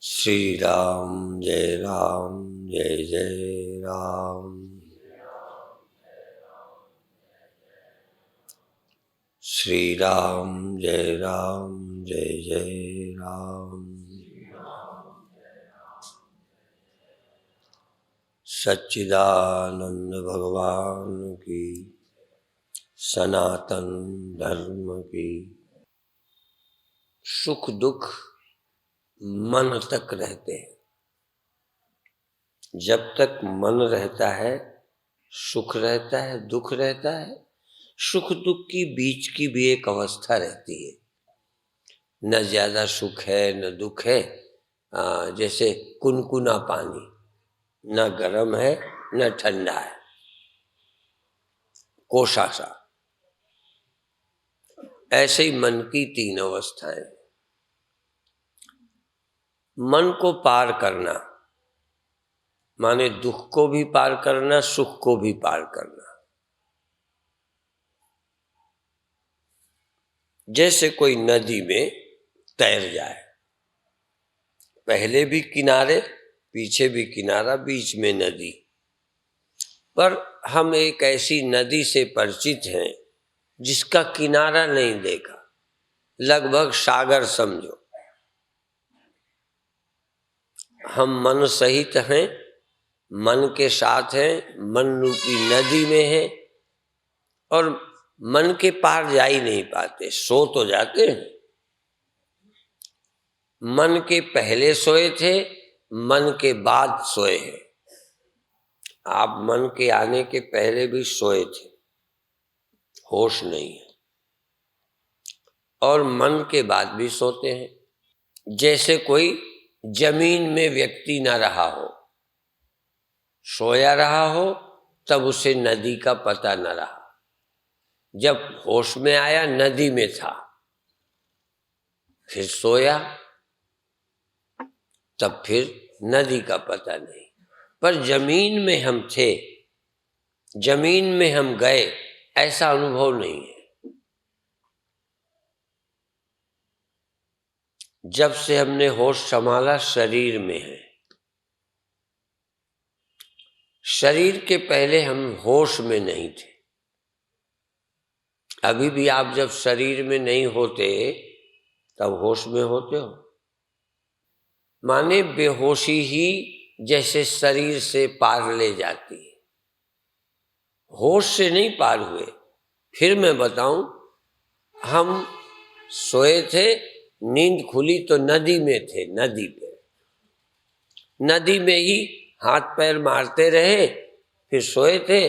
श्री राम जय जय राम। श्री राम जय जय राम। सच्चिदानंद भगवान की, सनातन धर्म की। सुख दुख मन तक रहते हैं। जब तक मन रहता है सुख रहता है, दुख रहता है। सुख दुख की बीच की भी एक अवस्था रहती है, न ज्यादा सुख है न दुख है। जैसे कुनकुना पानी, न गर्म है न ठंडा है, कोसा सा। ऐसे ही मन की तीन अवस्थाएं। मन को पार करना माने दुख को भी पार करना, सुख को भी पार करना। जैसे कोई नदी में तैर जाए, पहले भी किनारे पीछे भी किनारा, बीच में नदी। पर हम एक ऐसी नदी से परिचित हैं जिसका किनारा नहीं देखा, लगभग सागर समझो। हम मन सहित हैं, मन के साथ हैं, मन रूपी नदी में हैं और मन के पार जा ही नहीं पाते। सो तो जाते हैं। मन के पहले सोए थे, मन के बाद सोए हैं। आप मन के आने के पहले भी सोए थे, होश नहीं है, और मन के बाद भी सोते हैं। जैसे कोई जमीन में व्यक्ति न रहा हो, सोया रहा हो, तब उसे नदी का पता न रहा। जब होश में आया नदी में था, फिर सोया, तब फिर नदी का पता नहीं। पर जमीन में हम थे, जमीन में हम गए, ऐसा अनुभव नहीं है। जब से हमने होश संभाला शरीर में है। शरीर के पहले हम होश में नहीं थे। अभी भी आप जब शरीर में नहीं होते तब होश में होते हो। माने बेहोशी ही जैसे शरीर से पार ले जाती है, होश से नहीं पार हुए। फिर मैं बताऊं, हम सोए थे, नींद खुली तो नदी में थे, नदी पे, नदी में ही हाथ पैर मारते रहे, फिर सोए थे।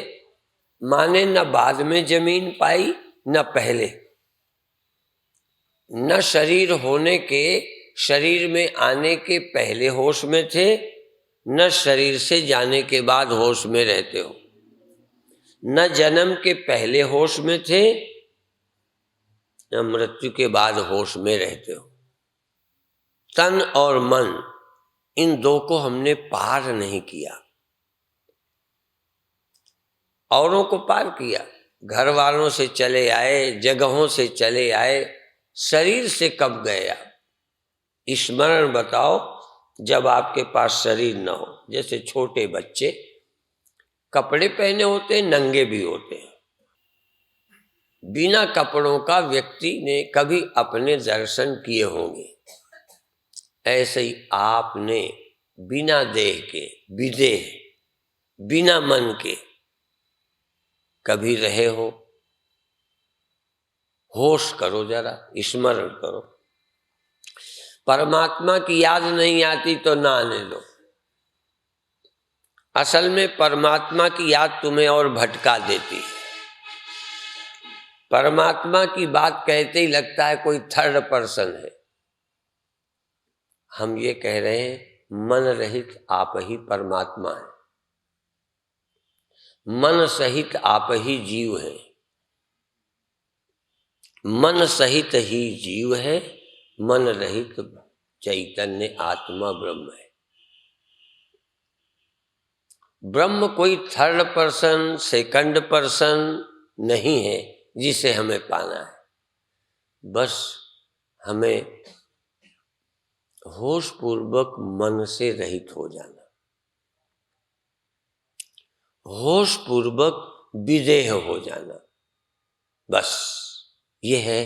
माने न बाद में जमीन पाई न पहले, न शरीर होने के, शरीर में आने के पहले होश में थे, न शरीर से जाने के बाद होश में रहते हो। न जन्म के पहले होश में थे, न मृत्यु के बाद होश में रहते हो। तन और मन, इन दो को हमने पार नहीं किया। औरों को पार किया, घर वालों से चले आए, जगहों से चले आए, शरीर से कब गए आप? स्मरण बताओ जब आपके पास शरीर न हो। जैसे छोटे बच्चे कपड़े पहने होते, नंगे भी होते हैं। बिना कपड़ों का व्यक्ति ने कभी अपने दर्शन किए होंगे। ऐसे ही आपने बिना देह के, विदेह, बिना मन के कभी रहे हो? होश करो, जरा स्मरण करो। परमात्मा की याद नहीं आती तो ना आने दो। असल में परमात्मा की याद तुम्हें और भटका देती है। परमात्मा की बात कहते ही लगता है कोई थर्ड पर्सन है। हम ये कह रहे हैं, मन रहित आप ही परमात्मा है, मन सहित आप ही जीव है, मन सहित ही जीव है, मन रहित चैतन्य आत्मा ब्रह्म है। ब्रह्म कोई थर्ड पर्सन, सेकंड पर्सन नहीं है जिसे हमें पाना है। बस हमें होश पूर्वक मन से रहित हो जाना, होश पूर्वक विदेह हो जाना, बस ये है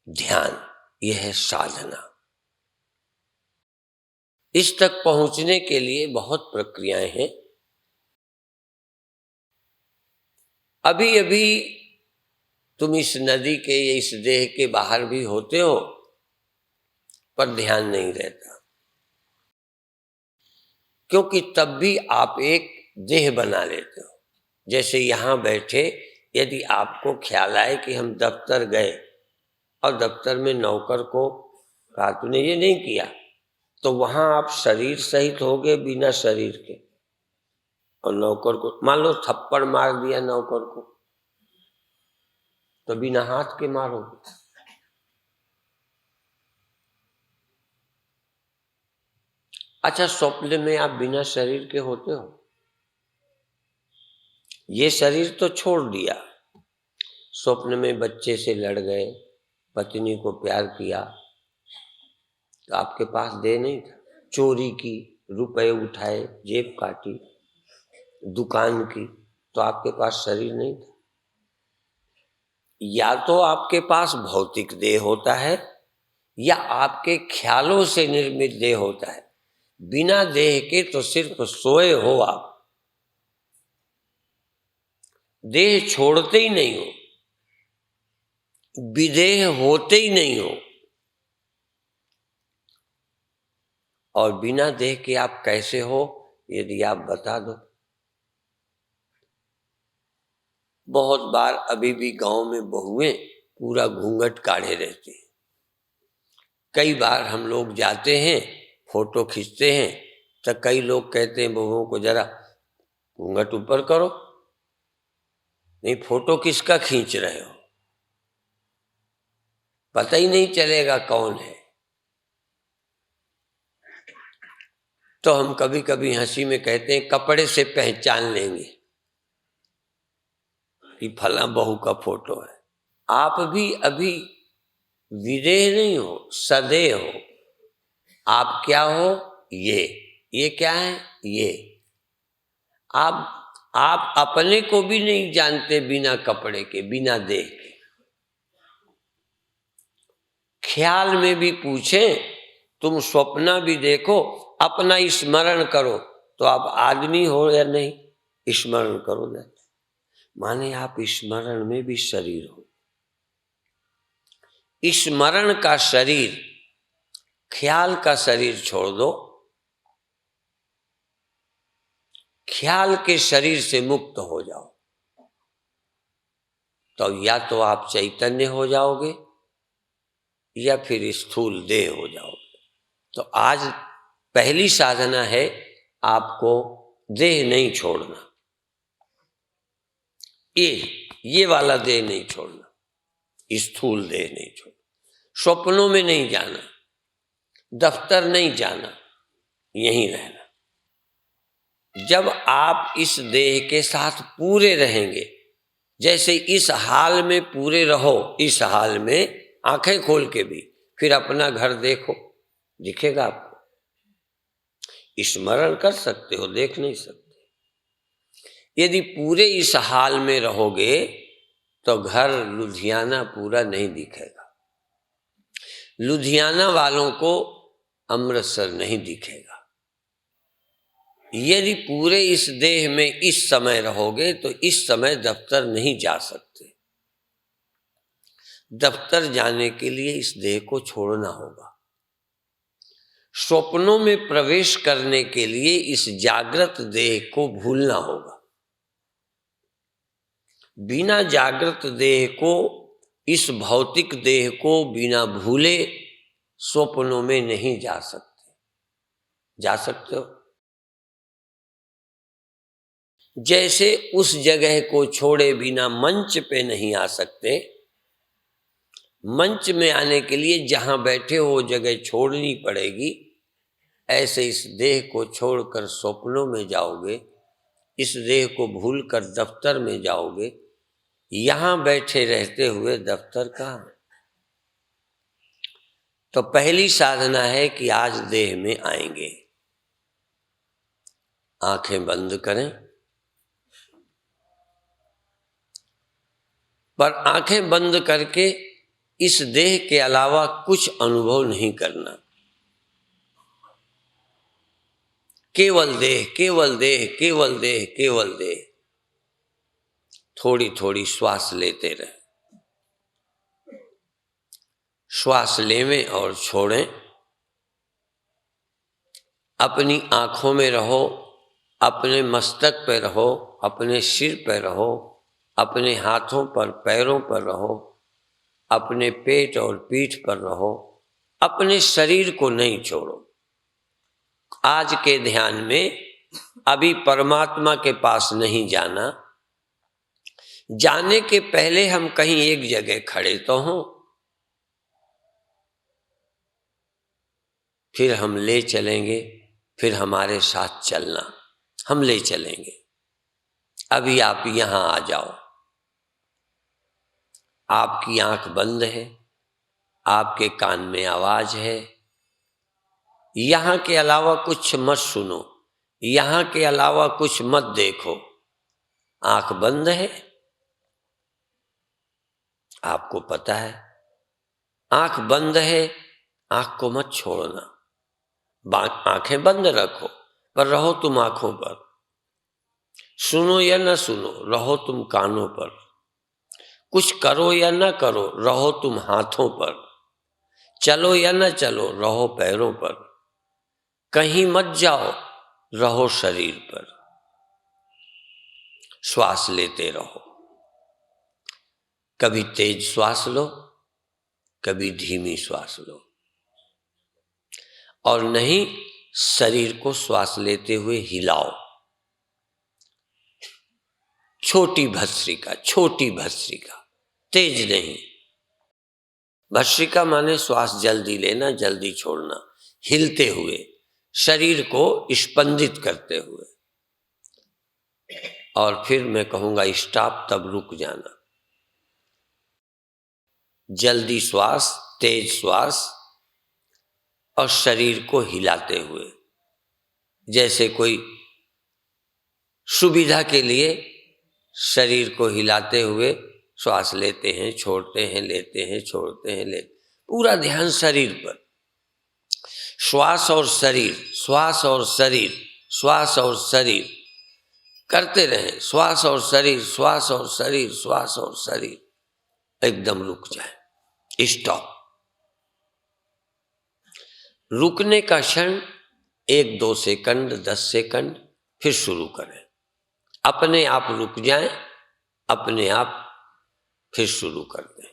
ध्यान, ये है साधना। इस तक पहुंचने के लिए बहुत प्रक्रियाएं हैं। अभी अभी तुम इस नदी के या इस देह के बाहर भी होते हो, पर ध्यान नहीं रहता, क्योंकि तब भी आप एक देह बना लेते हो। जैसे यहां बैठे यदि आपको ख्याल आए कि हम दफ्तर गए और दफ्तर में नौकर को कहा तूने ये नहीं किया, तो वहां आप शरीर सहित हो गए बिना शरीर के, और नौकर को मान लो थप्पड़ मार दिया नौकर को, तो बिना हाथ के मारोगे। अच्छा, स्वप्न में आप बिना शरीर के होते हो, ये शरीर तो छोड़ दिया, स्वप्न में बच्चे से लड़ गए, पत्नी को प्यार किया, तो आपके पास देह नहीं था, चोरी की, रुपए उठाए, जेब काटी, दुकान की, तो आपके पास शरीर नहीं था। या तो आपके पास भौतिक देह होता है या आपके ख्यालों से निर्मित देह होता है। बिना देह के तो सिर्फ सोए हो आप, देह छोड़ते ही नहीं हो, विदेह होते ही नहीं हो। और बिना देह के आप कैसे हो, यदि आप बता दो। बहुत बार अभी भी गांव में बहुएं पूरा घूंघट काढ़े रहती हैं। कई बार हम लोग जाते हैं, फोटो खींचते हैं, तो कई लोग कहते हैं बहुओं को जरा घूंघट ऊपर करो। नहीं, फोटो किसका खींच रहे हो, पता ही नहीं चलेगा कौन है। तो हम कभी कभी हंसी में कहते हैं कपड़े से पहचान लेंगे कि फला बहू का फोटो है। आप भी अभी विदेह नहीं हो, सदेह हो। आप क्या हो, ये क्या है, ये आप अपने को भी नहीं जानते बिना कपड़े के, बिना देह के। ख्याल में भी पूछें, तुम स्वप्न भी देखो, अपना स्मरण करो, तो आप आदमी हो या नहीं, स्मरण करो ना, माने आप स्मरण में भी शरीर हो। स्मरण का शरीर, ख्याल का शरीर छोड़ दो, ख्याल के शरीर से मुक्त हो जाओ, तो या तो आप चैतन्य हो जाओगे या फिर स्थूल देह हो जाओगे। तो आज पहली साधना है आपको देह नहीं छोड़ना, ये वाला देह नहीं छोड़ना, स्थूल देह नहीं छोड़ना, स्वप्नों में नहीं जाना, दफ्तर नहीं जाना, यहीं रहना। जब आप इस देह के साथ पूरे रहेंगे, जैसे इस हाल में पूरे रहो, इस हाल में आंखें खोल के भी, फिर अपना घर देखो, दिखेगा आपको। स्मरण कर सकते हो, देख नहीं सकते। यदि पूरे इस हाल में रहोगे तो घर लुधियाना पूरा नहीं दिखेगा, लुधियाना वालों को अमृतसर नहीं दिखेगा। यदि पूरे इस देह में इस समय रहोगे तो इस समय दफ्तर नहीं जा सकते। दफ्तर जाने के लिए इस देह को छोड़ना होगा। स्वप्नों में प्रवेश करने के लिए इस जागृत देह को भूलना होगा। बिना जागृत देह को, इस भौतिक देह को बिना भूले स्वप्नों में नहीं जा सकते। जा सकते हो? जैसे उस जगह को छोड़े बिना मंच पे नहीं आ सकते, मंच में आने के लिए जहां बैठे हो जगह छोड़नी पड़ेगी, ऐसे इस देह को छोड़कर स्वप्नों में जाओगे, इस देह को भूलकर दफ्तर में जाओगे। यहां बैठे रहते हुए दफ्तर कहाँ? तो पहली साधना है कि आज देह में आएंगे। आंखें बंद करें, पर आंखें बंद करके इस देह के अलावा कुछ अनुभव नहीं करना। केवल देह, केवल देह, केवल देह, केवल देह। थोड़ी थोड़ी श्वास लेते रहे, श्वास लेवें और छोड़ें। अपनी आंखों में रहो, अपने मस्तक पे रहो, अपने सिर पे रहो, अपने हाथों पर पैरों पर रहो, अपने पेट और पीठ पर रहो, अपने शरीर को नहीं छोड़ो। आज के ध्यान में अभी परमात्मा के पास नहीं जाना, जाने के पहले हम कहीं एक जगह खड़े तो हों, फिर हम ले चलेंगे, फिर हमारे साथ चलना, हम ले चलेंगे। अभी आप यहां आ जाओ, आपकी आंख बंद है, आपके कान में आवाज है, यहां के अलावा कुछ मत सुनो, यहां के अलावा कुछ मत देखो। आंख बंद है, आपको पता है, आंख बंद है, आंख को मत छोड़ना। आंखें बंद रखो, पर रहो तुम आंखों पर। सुनो या न सुनो, रहो तुम कानों पर। कुछ करो या न करो, रहो तुम हाथों पर। चलो या न चलो, रहो पैरों पर। कहीं मत जाओ, रहो शरीर पर। श्वास लेते रहो, कभी तेज श्वास लो, कभी धीमी श्वास लो, और नहीं शरीर को श्वास लेते हुए हिलाओ। छोटी भस्त्रिका, छोटी भस्त्रिका, तेज नहीं। भस्त्रिका माने श्वास जल्दी लेना, जल्दी छोड़ना, हिलते हुए, शरीर को स्पंदित करते हुए। और फिर मैं कहूंगा स्टॉप, तब रुक जाना। जल्दी श्वास, तेज श्वास, और शरीर को हिलाते हुए, जैसे कोई सुविधा के लिए शरीर को हिलाते हुए श्वास लेते हैं, छोड़ते हैं, लेते हैं, छोड़ते हैं, लेते। पूरा ध्यान शरीर पर। श्वास और शरीर, श्वास और शरीर, श्वास और शरीर करते रहें। श्वास और शरीर, श्वास और शरीर, श्वास और शरीर। एकदम रुक जाए, स्टॉप। रुकने का क्षण 1-2 सेकंड, 10 सेकंड, फिर शुरू करें। अपने आप रुक जाएं, अपने आप फिर शुरू कर दें।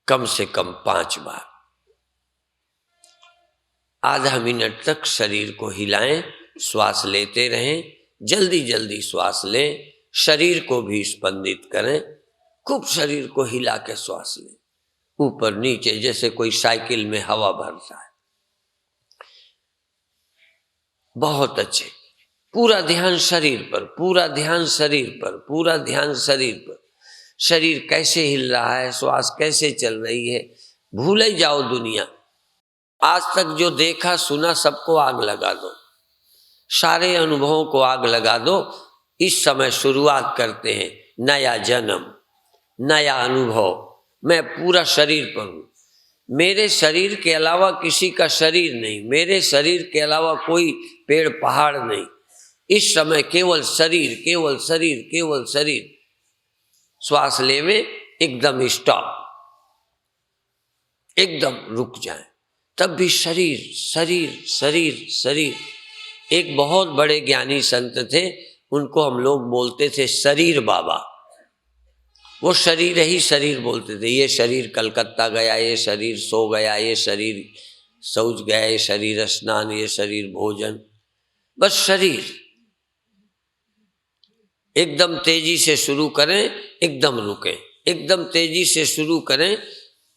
कम से कम 5 बार। आधा मिनट तक शरीर को हिलाएं, श्वास लेते रहें, जल्दी जल्दी श्वास लें, शरीर को भी स्पंदित करें, खूब शरीर को हिला के श्वास लें, ऊपर नीचे, जैसे कोई साइकिल में हवा भरता है। बहुत अच्छे। पूरा ध्यान शरीर पर, पूरा ध्यान शरीर पर, पूरा ध्यान शरीर पर। शरीर कैसे हिल रहा है, श्वास कैसे चल रही है, भूल ही जाओ दुनिया। आज तक जो देखा सुना सबको आग लगा दो, सारे अनुभवों को आग लगा दो। इस समय शुरुआत करते हैं, नया जन्म, नया अनुभव। मैं पूरा शरीर पर हूं, मेरे शरीर के अलावा किसी का शरीर नहीं, मेरे शरीर के अलावा कोई पेड़ पहाड़ नहीं। इस समय केवल शरीर, केवल शरीर, केवल शरीर। श्वास लेवे, एकदम स्टॉप, एकदम रुक जाए, तब भी शरीर, शरीर, शरीर, शरीर। एक बहुत बड़े ज्ञानी संत थे, उनको हम लोग बोलते थे शरीर बाबा। वो शरीर ही शरीर बोलते थे। ये शरीर कलकत्ता गया, ये शरीर सो गया, ये शरीर शौच गया, ये शरीर स्नान, ये शरीर भोजन, बस शरीर। एकदम तेजी से शुरू करें, एकदम रुकें, एकदम तेजी से शुरू करें,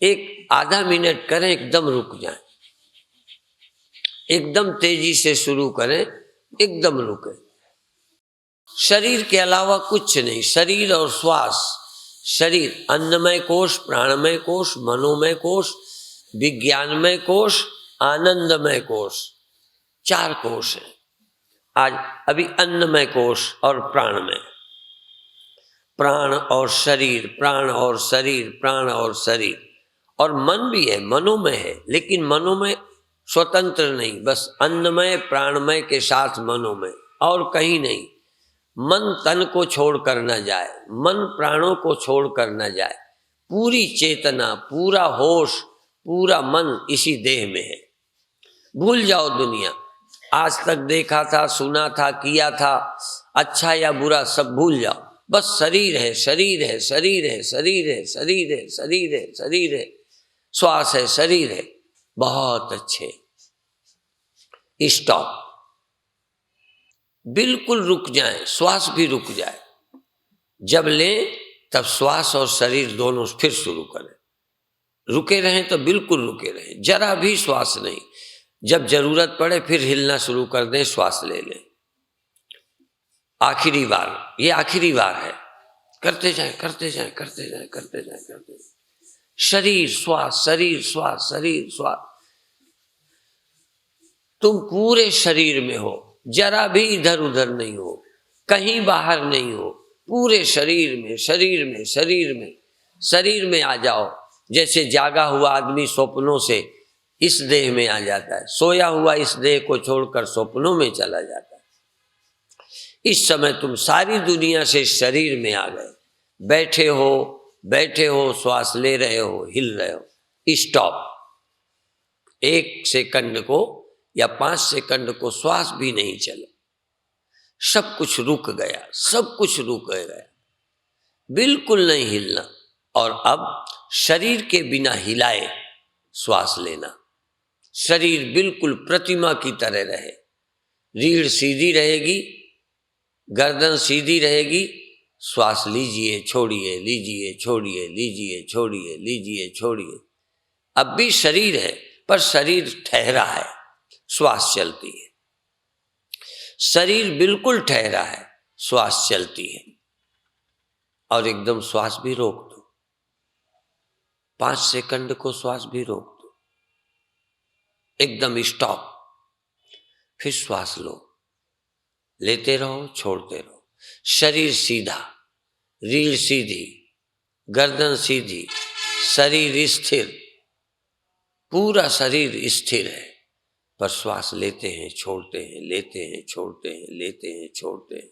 एक आधा मिनट करें, एकदम रुक जाएं, एकदम तेजी से शुरू करें, एकदम रुकें। शरीर के अलावा कुछ नहीं, शरीर और श्वास, शरीर, अन्नमय कोश, प्राणमय कोश, मनोमय कोश, विज्ञानमय कोश, आनंदमय कोश, 4 कोश हैं। आज अभी अन्नमय कोश और प्राणमय, प्राण और शरीर, प्राण और शरीर, प्राण और शरीर, और मन भी है, मनोमय है, लेकिन मनोमय स्वतंत्र नहीं, बस अन्नमय प्राणमय के साथ मनोमय, और कहीं नहीं। मन तन को छोड़ कर न जाए, मन प्राणों को छोड़ कर न जाए, पूरी चेतना, पूरा होश, पूरा मन इसी देह में है। भूल जाओ दुनिया, आज तक देखा था, सुना था, किया था, अच्छा या बुरा सब भूल जाओ, बस शरीर है, शरीर है, शरीर है, शरीर है, शरीर है, शरीर है, शरीर है, श्वास है, शरीर है। बहुत अच्छे, स्टॉप, बिल्कुल रुक जाए, श्वास भी रुक जाए। जब लें तब श्वास और शरीर दोनों फिर शुरू करें। रुके रहें तो बिल्कुल रुके रहें, जरा भी श्वास नहीं। जब जरूरत पड़े फिर हिलना शुरू कर दें, श्वास ले लें। आखिरी बार, ये आखिरी बार है, करते जाएं, करते जाएं, करते जाएं, करते जाएं, करते जाएं। शरीर श्वास, शरीर श्वास, शरीर श्वास। तुम पूरे शरीर में हो, जरा भी इधर उधर नहीं हो, कहीं बाहर नहीं हो, पूरे शरीर में, शरीर में, शरीर में, शरीर में आ जाओ। जैसे जागा हुआ आदमी स्वप्नों से इस देह में आ जाता है, सोया हुआ इस देह को छोड़कर स्वप्नों में चला जाता है। इस समय तुम सारी दुनिया से शरीर में आ गए, बैठे हो, बैठे हो, श्वास ले रहे हो, हिल रहे हो। स्टॉप, 1 सेकंड को या 5 सेकंड को श्वास भी नहीं चले, सब कुछ रुक गया, सब कुछ रुक गया, बिल्कुल नहीं हिलना। और अब शरीर के बिना हिलाए श्वास लेना, शरीर बिल्कुल प्रतिमा की तरह रहे, रीढ़ सीधी रहेगी, गर्दन सीधी रहेगी, श्वास लीजिए, छोड़िए, लीजिए, छोड़िए, लीजिए, छोड़िए, लीजिए, छोड़िए। अब भी शरीर है पर शरीर ठहरा है, श्वास चलती है। शरीर बिल्कुल ठहरा है, श्वास चलती है। और एकदम श्वास भी रोक दो, 5 सेकंड को श्वास भी रोक दो, एकदम स्टॉप। फिर श्वास लो, लेते रहो, छोड़ते रहो। शरीर सीधा, रीढ़ सीधी, गर्दन सीधी, शरीर स्थिर, पूरा शरीर स्थिर है, पर श्वास लेते हैं, छोड़ते हैं, लेते हैं, छोड़ते हैं, लेते हैं, छोड़ते हैं।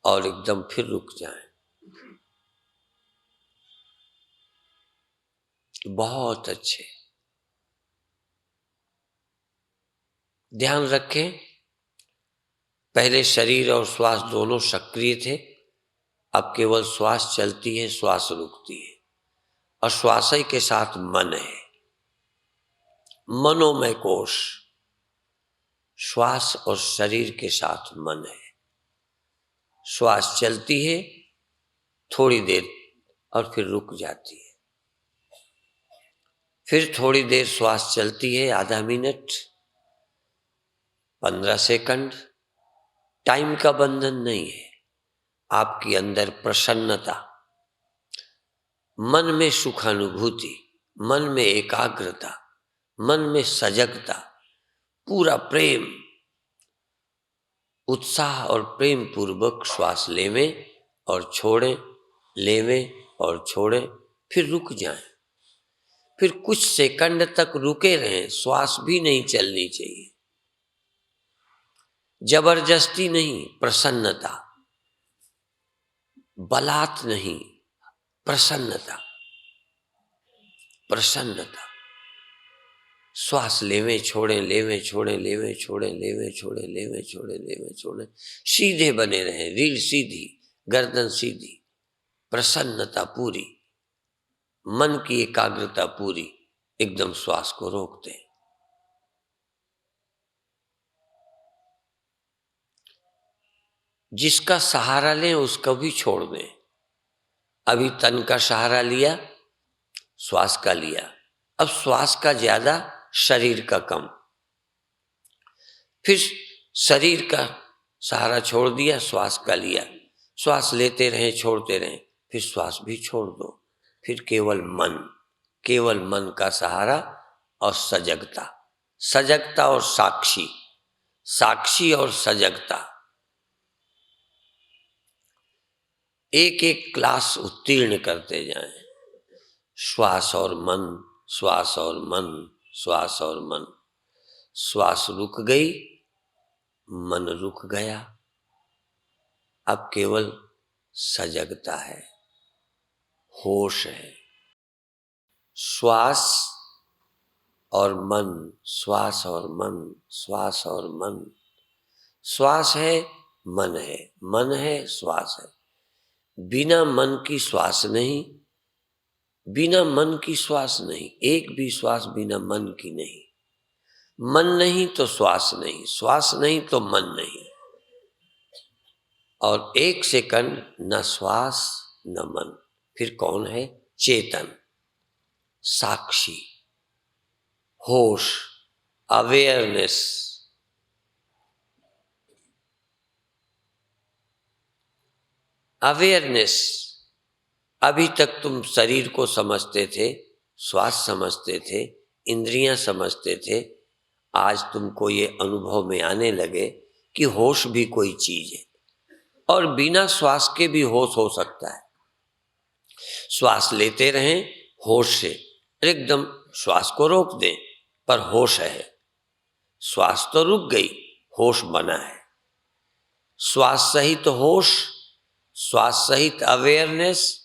और एकदम फिर रुक जाएं। बहुत अच्छे, ध्यान रखें, पहले शरीर और श्वास दोनों सक्रिय थे, अब केवल श्वास चलती है, श्वास रुकती है, और श्वास ही के साथ मन है, मनोमय कोश। श्वास और शरीर के साथ मन है, श्वास चलती है थोड़ी देर और फिर रुक जाती है, फिर थोड़ी देर श्वास चलती है, आधा मिनट, 15 सेकंड। टाइम का बंधन नहीं है, आपके अंदर प्रसन्नता, मन में सुखानुभूति, मन में एकाग्रता, मन में सजगता, पूरा प्रेम, उत्साह और प्रेम पूर्वक श्वास लेवें और छोड़ें, लेवें और छोड़ें, फिर रुक जाएं, फिर कुछ सेकंड तक रुके रहें। श्वास भी नहीं चलनी चाहिए, जबरदस्ती नहीं, प्रसन्नता, बलात् नहीं, प्रसन्नता, प्रसन्नता। श्वास लेवें छोड़ें, लेवें छोड़ें, लेवें छोड़ें, लेवें छोड़ें, लेवें छोड़ें, लेवें छोड़ें। सीधे बने रहें, रीढ़ सीधी, गर्दन सीधी, प्रसन्नता पूरी, मन की एकाग्रता पूरी, एकदम श्वास को रोक दें। जिसका सहारा लें उसको भी छोड़ दें। अभी तन का सहारा लिया, श्वास का लिया, अब श्वास का ज्यादा, शरीर का कम, फिर शरीर का सहारा छोड़ दिया, श्वास का लिया, श्वास लेते रहें, छोड़ते रहें, फिर श्वास भी छोड़ दो, फिर केवल मन का सहारा और सजगता, सजगता और साक्षी, साक्षी और सजगता। एक एक क्लास उत्तीर्ण करते जाएं। श्वास और मन, श्वास और मन, श्वास और मन। श्वास रुक गई, मन रुक गया, अब केवल सजगता है, होश है। श्वास और मन, श्वास और मन, श्वास और मन। श्वास है, मन है, मन है, श्वास है। बिना मन की श्वास नहीं, बिना मन की श्वास नहीं, एक भी श्वास बिना मन की नहीं। मन नहीं तो श्वास नहीं, श्वास नहीं तो मन नहीं। और एक सेकंड न श्वास न मन, फिर कौन है? चेतन, साक्षी, होश, अवेयरनेस। अवेयरनेस। अभी तक तुम शरीर को समझते थे, श्वास समझते थे, इंद्रियां समझते थे। आज तुमको ये अनुभव में आने लगे कि होश भी कोई चीज है, और बिना श्वास के भी होश हो सकता है। श्वास लेते रहें होश से, एकदम श्वास को रोक दें पर होश है। श्वास तो रुक गई, होश बना है। श्वास सहित होश, श्वास सहित अवेयरनेस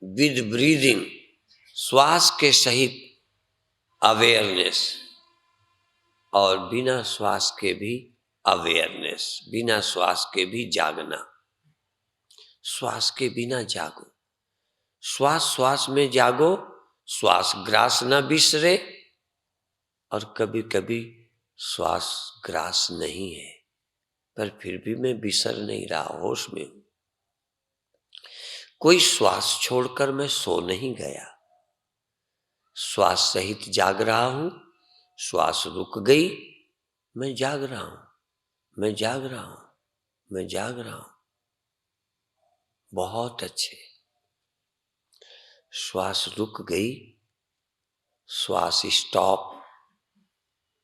विद ब्रीदिंग, श्वास के सहित अवेयरनेस, और बिना श्वास के भी अवेयरनेस, बिना श्वास के भी जागना। श्वास के बिना जागो, श्वास श्वास में जागो, श्वास ग्रास न बिसरे। और कभी कभी श्वास ग्रास नहीं है, पर फिर भी मैं बिसर नहीं रहा, होश में हूं। कोई श्वास छोड़कर मैं सो नहीं गया, श्वास सहित जाग रहा हूं। श्वास रुक गई, मैं जाग रहा हूं, मैं जाग रहा हूं, मैं जाग रहा हूं। बहुत अच्छे। श्वास रुक गई, श्वास स्टॉप,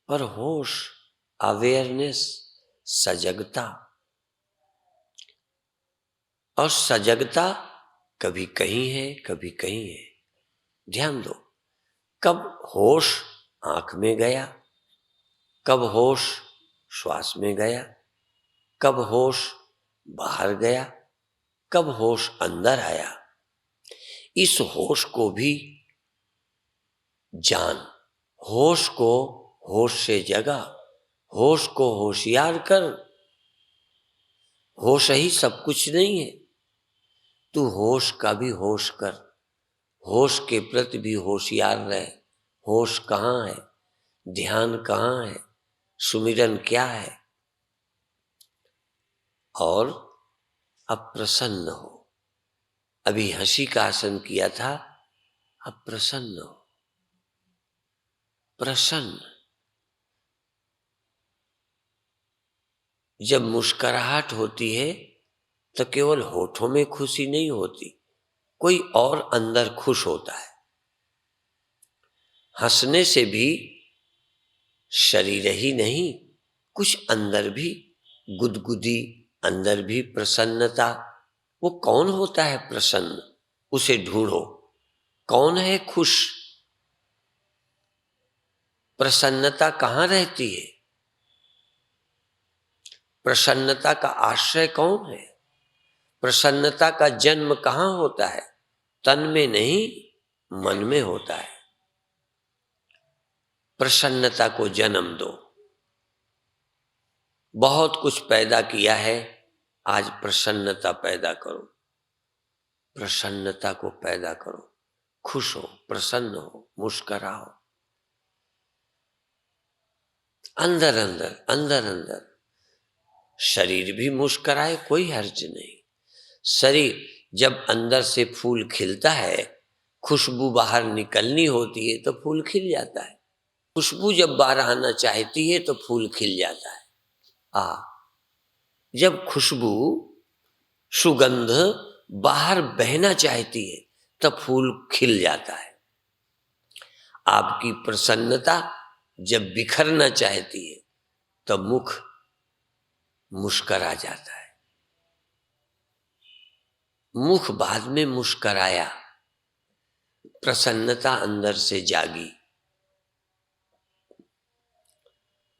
पर होश, अवेयरनेस, सजगता। और सजगता कभी कहीं है, कभी कहीं है। ध्यान दो, कब होश आंख में गया, कब होश श्वास में गया, कब होश बाहर गया, कब होश अंदर आया। इस होश को भी जान, होश को होश से जगा, होश को होशियार कर। होश ही सब कुछ नहीं है, तू होश का भी होश कर, होश के प्रति भी होशियार रहे। होश कहाँ है, ध्यान कहाँ है, सुमिरन क्या है। और अब प्रसन्न हो। अभी हंसी का आसन किया था, अब प्रसन्न हो, प्रसन्न। जब मुस्कुराहट होती है तो केवल होठों में खुशी नहीं होती, कोई और अंदर खुश होता है। हंसने से भी शरीर ही नहीं, कुछ अंदर भी गुदगुदी, अंदर भी प्रसन्नता। वो कौन होता है प्रसन्न, उसे ढूंढो। कौन है खुश, प्रसन्नता कहाँ रहती है, प्रसन्नता का आश्रय कौन है, प्रसन्नता का जन्म कहाँ होता है? तन में नहीं, मन में होता है। प्रसन्नता को जन्म दो। बहुत कुछ पैदा किया है, आज प्रसन्नता पैदा करो, प्रसन्नता को पैदा करो। खुश हो, प्रसन्न हो, मुस्कुराओ। अंदर अंदर, अंदर अंदर शरीर भी मुस्कुराए, कोई हर्ज नहीं। शरीर जब अंदर से फूल खिलता है, खुशबू बाहर निकलनी होती है तो फूल खिल जाता है। खुशबू जब बाहर आना चाहती है तो फूल खिल जाता है। जब खुशबू सुगंध बाहर बहना चाहती है तब फूल खिल जाता है। आपकी प्रसन्नता जब बिखरना चाहती है तब मुख मुस्करा जाता है। मुख बाद में मुस्कराया, प्रसन्नता अंदर से जागी।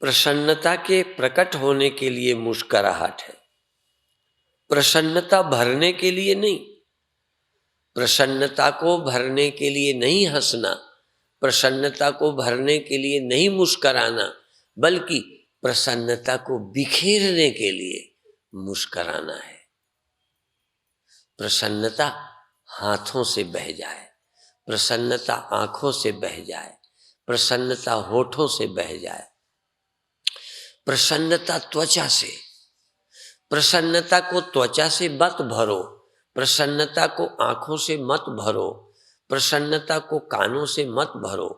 प्रसन्नता के प्रकट होने के लिए मुस्कुराहट है, प्रसन्नता भरने के लिए नहीं। प्रसन्नता को भरने के लिए नहीं हंसना, प्रसन्नता को भरने के लिए नहीं मुस्कुराना, बल्कि प्रसन्नता को बिखेरने के लिए मुस्कुराना है। प्रसन्नता हाथों से बह जाए, प्रसन्नता आंखों से बह जाए, प्रसन्नता होठों से बह जाए, प्रसन्नता त्वचा से। प्रसन्नता को त्वचा से मत भरो, प्रसन्नता को आंखों से मत भरो, प्रसन्नता को कानों से मत भरो,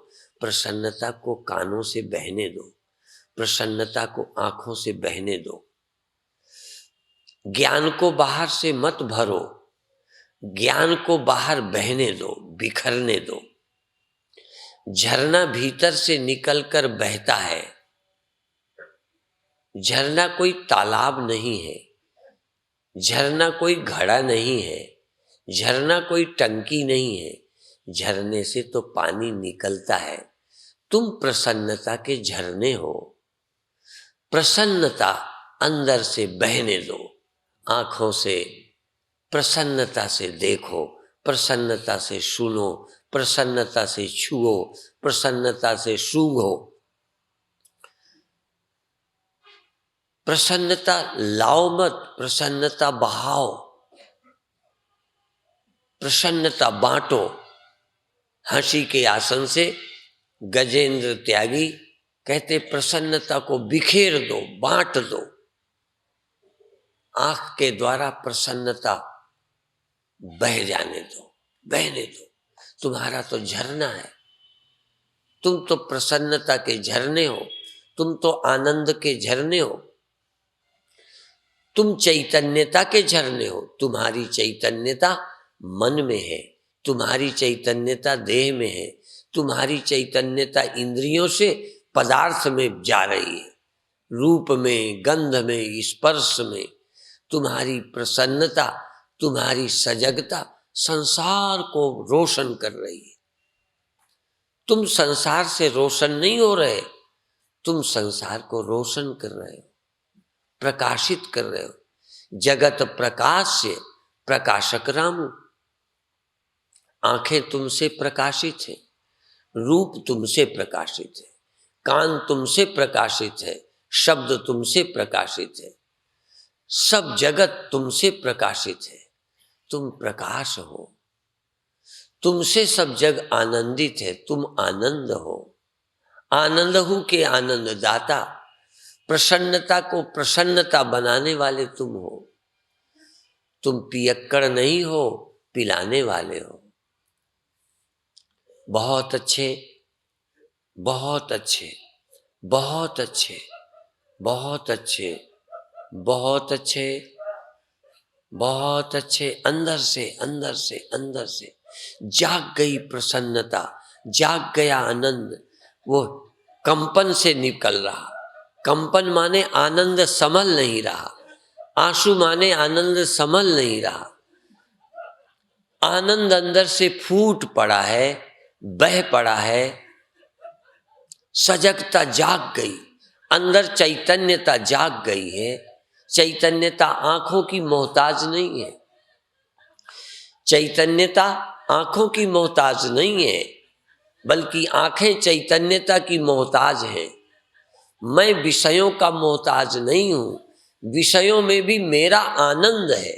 प्रसन्नता को कानों से बहने दो, प्रसन्नता को आंखों से बहने दो। ज्ञान को बाहर से मत भरो, ज्ञान को बाहर बहने दो, बिखरने दो। झरना भीतर से निकलकर बहता है। झरना कोई तालाब नहीं है, झरना कोई घड़ा नहीं है, झरना कोई टंकी नहीं है, झरने से तो पानी निकलता है। तुम प्रसन्नता के झरने हो। प्रसन्नता अंदर से बहने दो, आंखों से प्रसन्नता से देखो, प्रसन्नता से सुनो, प्रसन्नता से छुओ, प्रसन्नता से सूंघो। प्रसन्नता लाओ मत, प्रसन्नता बहाओ, प्रसन्नता बांटो। हंसी के आसन से गजेंद्र त्यागी कहते प्रसन्नता को बिखेर दो, बांट दो। आंख के द्वारा प्रसन्नता बह जाने दो, बहने दो। तुम्हारा तो झरना है, तुम तो प्रसन्नता के झरने हो, तुम तो आनंद के झरने हो, तुम चैतन्यता के झरने हो। तुम्हारी चैतन्यता मन में है, तुम्हारी चैतन्यता देह में है, तुम्हारी चैतन्यता इंद्रियों से पदार्थ में जा रही है, रूप में, गंध में, स्पर्श में। तुम्हारी प्रसन्नता, तुम्हारी सजगता संसार को रोशन कर रही है। तुम संसार से रोशन नहीं हो रहे, तुम संसार को रोशन कर रहे हो, प्रकाशित कर रहे हो। जगत प्रकाश से प्रकाशक राम। आंखें तुमसे प्रकाशित है, रूप तुमसे प्रकाशित है, कान तुमसे प्रकाशित है, शब्द तुमसे प्रकाशित है, सब जगत तुमसे प्रकाशित है। तुम प्रकाश हो, तुमसे सब जग आनंदित है, तुम आनंद हो। आनंद हूं के आनंद दाता, प्रसन्नता को प्रसन्नता बनाने वाले तुम हो। तुम पियक्कड़ नहीं हो, पिलाने वाले हो। बहुत अच्छे, बहुत अच्छे, बहुत अच्छे, बहुत अच्छे, बहुत अच्छे, बहुत अच्छे। अंदर से, अंदर से, अंदर से जाग गई प्रसन्नता, जाग गया आनंद। वो कंपन से निकल रहा। कंपन माने आनंद संभल नहीं रहा, आंसू माने आनंद संभल नहीं रहा। आनंद अंदर से फूट पड़ा है, बह पड़ा है। सजगता जाग गई, अंदर चैतन्यता जाग गई है। चैतन्यता आंखों की मोहताज नहीं है, चैतन्यता आंखों की मोहताज नहीं है, बल्कि आंखें चैतन्यता की मोहताज हैं। मैं विषयों का मोहताज नहीं हूं, विषयों में भी मेरा आनंद है।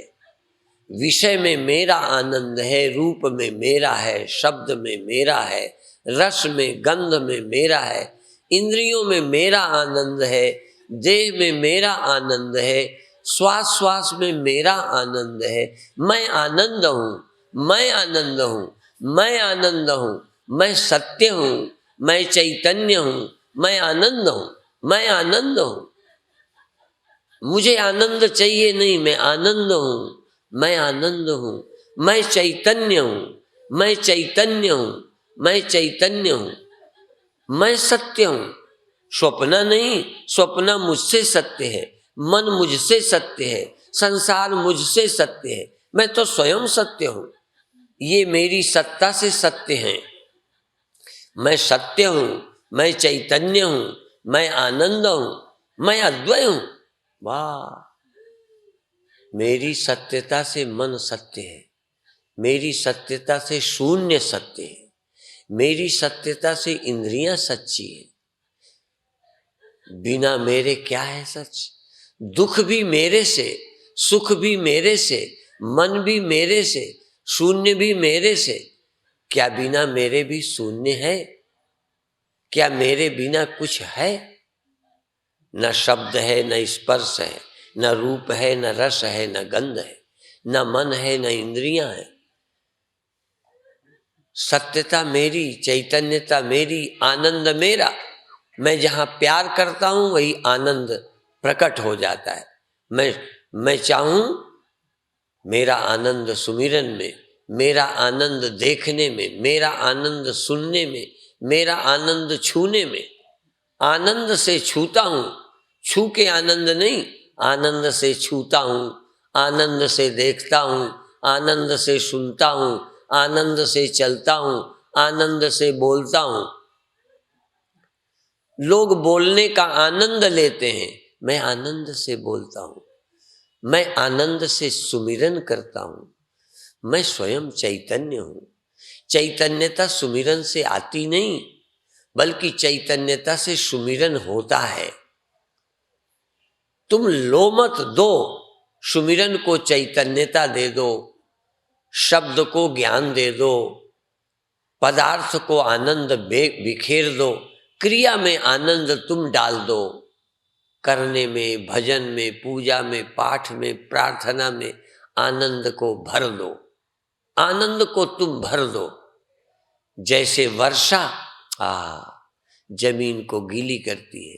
विषय में मेरा आनंद है, रूप में मेरा है, शब्द में मेरा है, रस में, गंध में मेरा है, इंद्रियों में मेरा आनंद है, देह में मेरा आनंद है, श्वास श्वास में मेरा आनंद है। मैं आनंद हूँ, मैं आनंद हूँ, मैं आनंद हूँ, मैं सत्य हूँ, मैं चैतन्य हूँ, मैं आनंद हूँ, मैं आनंद हूँ। मुझे आनंद चाहिए नहीं, मैं आनंद हूँ, मैं आनंद हूँ, मैं चैतन्य हूँ, मैं चैतन्य हूँ, मैं चैतन्य हूँ, मैं सत्य हूँ। स्वप्न नहीं, स्वप्न मुझसे सत्य है, मन मुझसे सत्य है, संसार मुझसे सत्य है, मैं तो स्वयं सत्य हूँ। ये मेरी सत्ता से सत्य हैं। मैं सत्य हूँ, मैं चैतन्य हूँ, मैं आनंद हूँ, मैं अद्वय हूँ। वाह, मेरी सत्यता से मन सत्य है, मेरी सत्यता से शून्य सत्य है, मेरी सत्यता से इंद्रियां सच्ची है। बिना मेरे क्या है सच? दुख भी मेरे से, सुख भी मेरे से, मन भी मेरे से, शून्य भी मेरे से। क्या बिना मेरे भी शून्य है? क्या मेरे बिना कुछ है? न शब्द है, न स्पर्श है, न रूप है, न रस है, न गंध है, न मन है, न इंद्रियां है। सत्यता मेरी, चैतन्यता मेरी, आनंद मेरा। मैं जहाँ प्यार करता हूँ वही आनंद प्रकट हो जाता है। मैं चाहूँ, मेरा आनंद सुमिरन में, मेरा आनंद देखने में, मेरा आनंद सुनने में, मेरा आनंद छूने में। आनंद से छूता हूँ, छू के आनंद नहीं, आनंद से छूता हूँ, आनंद से देखता हूँ, आनंद से सुनता हूँ, आनंद से चलता हूँ, आनंद से बोलता हूँ। लोग बोलने का आनंद लेते हैं, मैं आनंद से बोलता हूँ, मैं आनंद से सुमिरन करता हूँ। मैं स्वयं चैतन्य हूँ। चैतन्यता सुमिरन से आती नहीं, बल्कि चैतन्यता से सुमिरन होता है। तुम लो मत दो, सुमिरन को चैतन्यता दे दो, शब्द को ज्ञान दे दो, पदार्थ को आनंद बिखेर दो, क्रिया में आनंद तुम डाल दो। करने में, भजन में, पूजा में, पाठ में, प्रार्थना में आनंद को भर दो, आनंद को तुम भर दो। जैसे वर्षा जमीन को गीली करती है,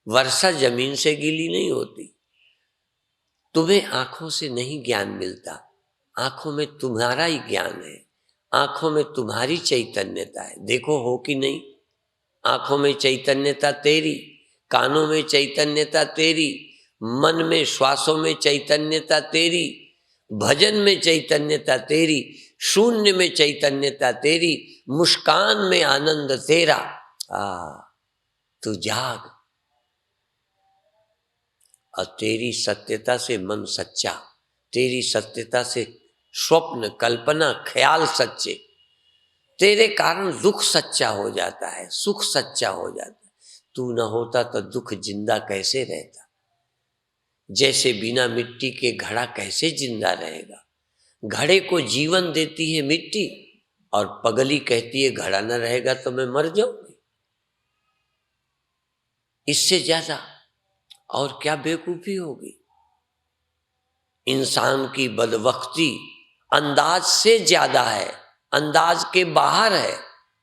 वर्षा जमीन से गीली नहीं होती। तुम्हें आंखों से नहीं ज्ञान मिलता, आंखों में तुम्हारा ही ज्ञान है, आंखों में तुम्हारी चैतन्यता है। देखो हो कि नहीं, आंखों में चैतन्यता तेरी, कानों में चैतन्यता तेरी, मन में श्वासों में चैतन्यता तेरी, भजन में चैतन्यता तेरी, शून्य में चैतन्यता तेरी, मुस्कान में आनंद तेरा। तू जाग, और तेरी सत्यता से मन सच्चा, तेरी सत्यता से स्वप्न, कल्पना, ख्याल सच्चे। तेरे कारण दुख सच्चा हो जाता है, सुख सच्चा हो जाता है। तू न होता तो दुख जिंदा कैसे रहता? जैसे बिना मिट्टी के घड़ा कैसे जिंदा रहेगा? घड़े को जीवन देती है मिट्टी, और पगली कहती है घड़ा न रहेगा तो मैं मर जाऊंगी। इससे ज्यादा और क्या बेवकूफी होगी? इंसान की बदबख्ती अंदाज से ज्यादा है, अंदाज के बाहर है।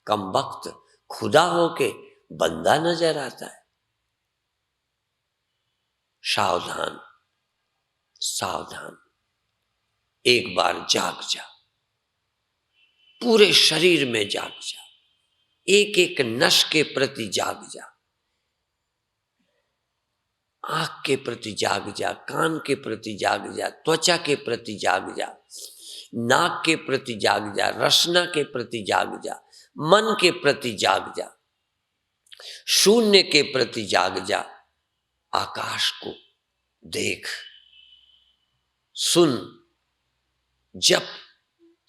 कम वक्त खुदा होके बंदा नजर आता है। सावधान, सावधान, एक बार जाग जा, पूरे शरीर में जाग जा, एक एक नस के प्रति जाग जा, आंख के प्रति जाग जा, कान के प्रति जाग जा, त्वचा के प्रति जाग जा, नाक के प्रति जाग जा, रसना के प्रति जाग जा, मन के प्रति जाग जा, शून्य के प्रति जाग जा। आकाश को देख, सुन, जप,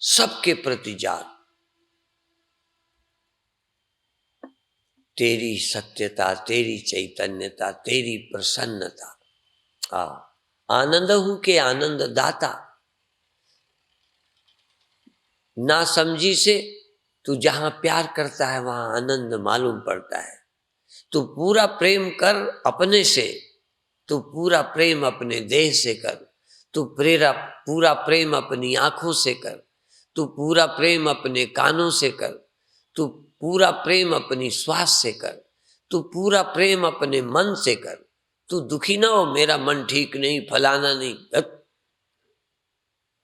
सबके प्रति जाग। तेरी सत्यता, तेरी चैतन्यता, तेरी प्रसन्नता। आनंद हूं के आनंद दाता। ना समझी से तू जहां प्यार करता है वहां आनंद मालूम पड़ता है। तू पूरा प्रेम कर अपने से, तू पूरा प्रेम अपने देह से कर, तू पूरा प्रेम अपनी आंखों से कर, तू पूरा प्रेम अपने कानों से कर, तू पूरा प्रेम अपनी श्वास से कर, तू पूरा प्रेम अपने मन से कर, तू दुखी ना हो, मेरा मन ठीक नहीं, फलाना नहीं,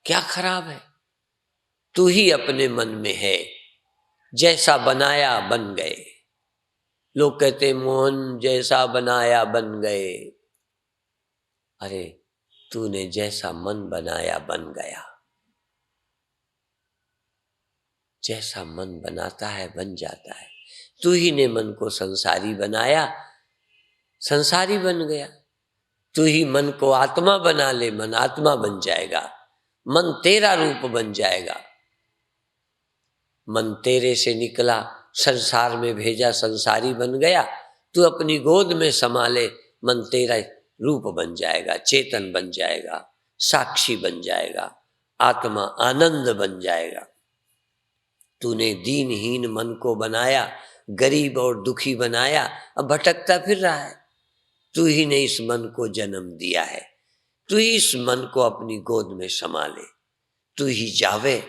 क्या खराब है? तू ही अपने मन में है, जैसा बनाया बन गए। लोग कहते मोहन जैसा बनाया बन गए। अरे तूने जैसा मन बनाया बन गया। जैसा मन बनाता है बन जाता है। तू ही ने मन को संसारी बनाया, संसारी बन गया। तू ही मन को आत्मा बना ले, मन आत्मा बन जाएगा, मन तेरा रूप बन जाएगा। मन तेरे से निकला, संसार में भेजा, संसारी बन गया। तू अपनी गोद में संभाले, मन तेरा रूप बन जाएगा, चेतन बन जाएगा, साक्षी बन जाएगा, आत्मा आनंद बन जाएगा। तूने दीनहीन मन को बनाया, गरीब और दुखी बनाया, अब भटकता फिर रहा है। तू ही ने इस मन को जन्म दिया है, तू ही इस मन को अपनी गोद में संभाले। तू ही जावे,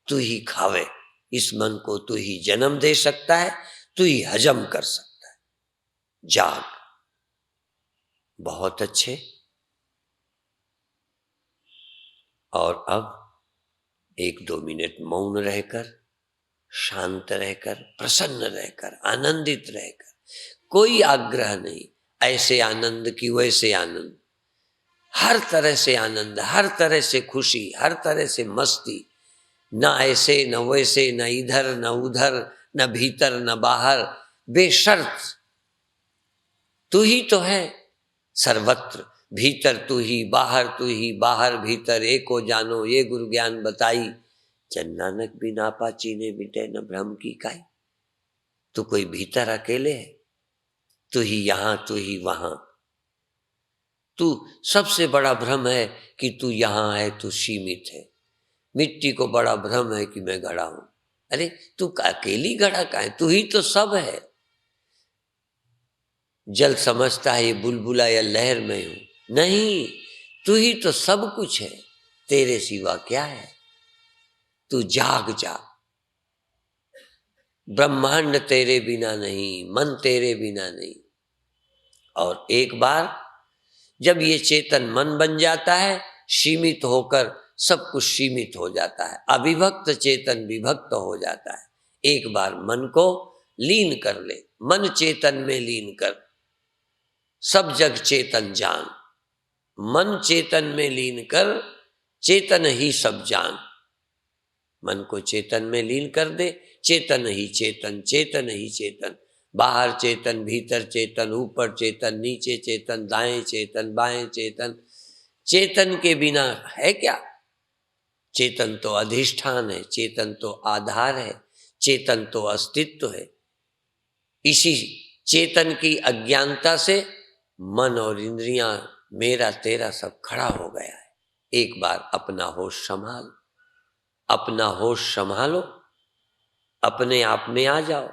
तू ही खावे, इस मन को तू ही जन्म दे सकता है, तू ही हजम कर सकता है। जाग। बहुत अच्छे। और अब 1-2 मिनट मौन रहकर, शांत रहकर, प्रसन्न रहकर, आनंदित रहकर, कोई आग्रह नहीं, ऐसे आनंद की वैसे आनंद, हर तरह से आनंद, हर तरह से खुशी, हर तरह से मस्ती, न ऐसे न वैसे, न इधर न उधर, न भीतर न बाहर, बेशर्त। तू ही तो है सर्वत्र, भीतर तू ही, बाहर तू ही, बाहर भीतर एको जानो, ये गुरु ज्ञान बताई। जन नानक भी नापा चीने मिटे न भ्रम की काई। तू कोई भीतर अकेले है, तू ही यहां, तू ही वहां। तू सबसे बड़ा भ्रम है कि तू यहां है, तू सीमित है। मिट्टी को बड़ा भ्रम है कि मैं घड़ा हूं। अरे तू अकेली घड़ा का है, तू ही तो सब है। जल समझता है ये बुलबुला या लहर में हूं, नहीं, तू ही तो सब कुछ है, तेरे सिवा क्या है। तू जाग जा। ब्रह्मांड तेरे बिना नहीं, मन तेरे बिना नहीं। और एक बार जब ये चेतन मन बन जाता है, सीमित होकर सब कुछ सीमित हो जाता है, अविभक्त चेतन विभक्त हो जाता है। एक बार मन को लीन कर ले, मन चेतन में लीन कर, सब जग चेतन जान। मन चेतन में लीन कर, चेतन ही सब जान। मन को चेतन में लीन कर दे, चेतन ही चेतन, चेतन ही चेतन। बाहर चेतन, भीतर चेतन, ऊपर चेतन, नीचे चेतन, दाएं चेतन, बाएं चेतन। चेतन के बिना है क्या? चेतन तो अधिष्ठान है, चेतन तो आधार है, चेतन तो अस्तित्व है। इसी चेतन की अज्ञानता से मन और इंद्रियां, मेरा तेरा सब खड़ा हो गया है। एक बार अपना होश संभाल, अपना होश संभालो, अपने आप में आ जाओ।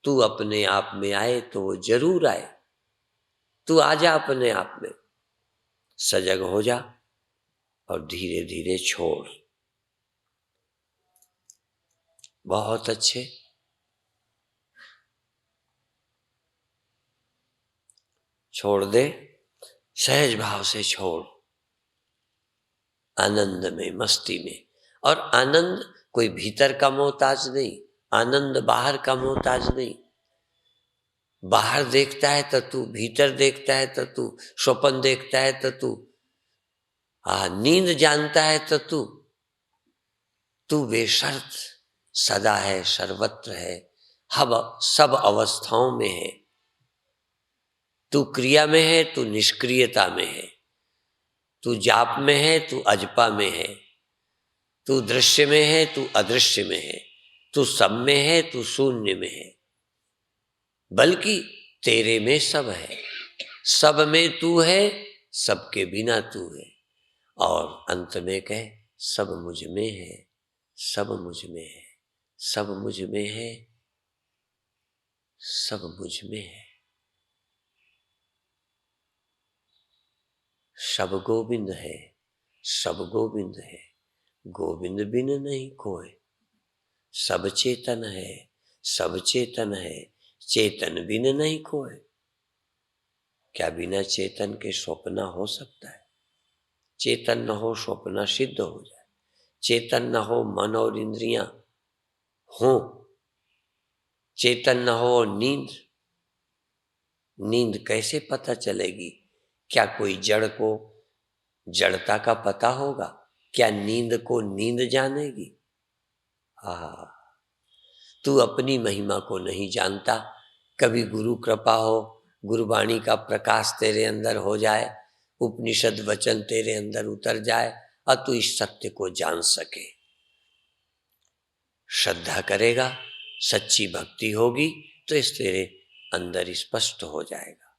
तू अपने आप में आए तो वो जरूर आए। तू आ जा अपने आप में, सजग हो जा और धीरे धीरे छोड़। बहुत अच्छे। छोड़ दे, सहज भाव से छोड़, आनंद में, मस्ती में। और आनंद कोई भीतर का मोहताज नहीं, आनंद बाहर का मोहताज नहीं। बाहर देखता है तो तू, भीतर देखता है तो तू, स्वप्न देखता है तो तू, नींद जानता है तो तू बेशर्त सदा है, सर्वत्र है, हब सब अवस्थाओं में है। तू क्रिया में है, तू निष्क्रियता में है, तू जाप में है, तू अजपा में है, तू दृश्य में है, तू अदृश्य में है, तू सब में है, तू शून्य में है। बल्कि तेरे में सब है, सब में तू है, सबके बिना तू है। और अंत में कहे सब मुझ में है, सब मुझ में है, सब मुझ में है, सब मुझ में है। सब गोविंद है, सब गोविंद है, गोविंद बिन नहीं कोय। सब चेतन है, सब चेतन है, चेतन बिन नहीं कोय। क्या बिना चेतन के स्वप्न हो सकता है? चेतन न हो स्वप्न सिद्ध हो जाए, चेतन न हो मन और इंद्रियां हो, चेतन न हो नींद, नींद कैसे पता चलेगी? क्या कोई जड़ को जड़ता का पता होगा? क्या नींद को नींद जानेगी? तू अपनी महिमा को नहीं जानता। कभी गुरु कृपा हो, गुरुवाणी का प्रकाश तेरे अंदर हो जाए, उपनिषद वचन तेरे अंदर उतर जाए और तू इस सत्य को जान सके। श्रद्धा करेगा, सच्ची भक्ति होगी तो इस तेरे अंदर स्पष्ट हो जाएगा।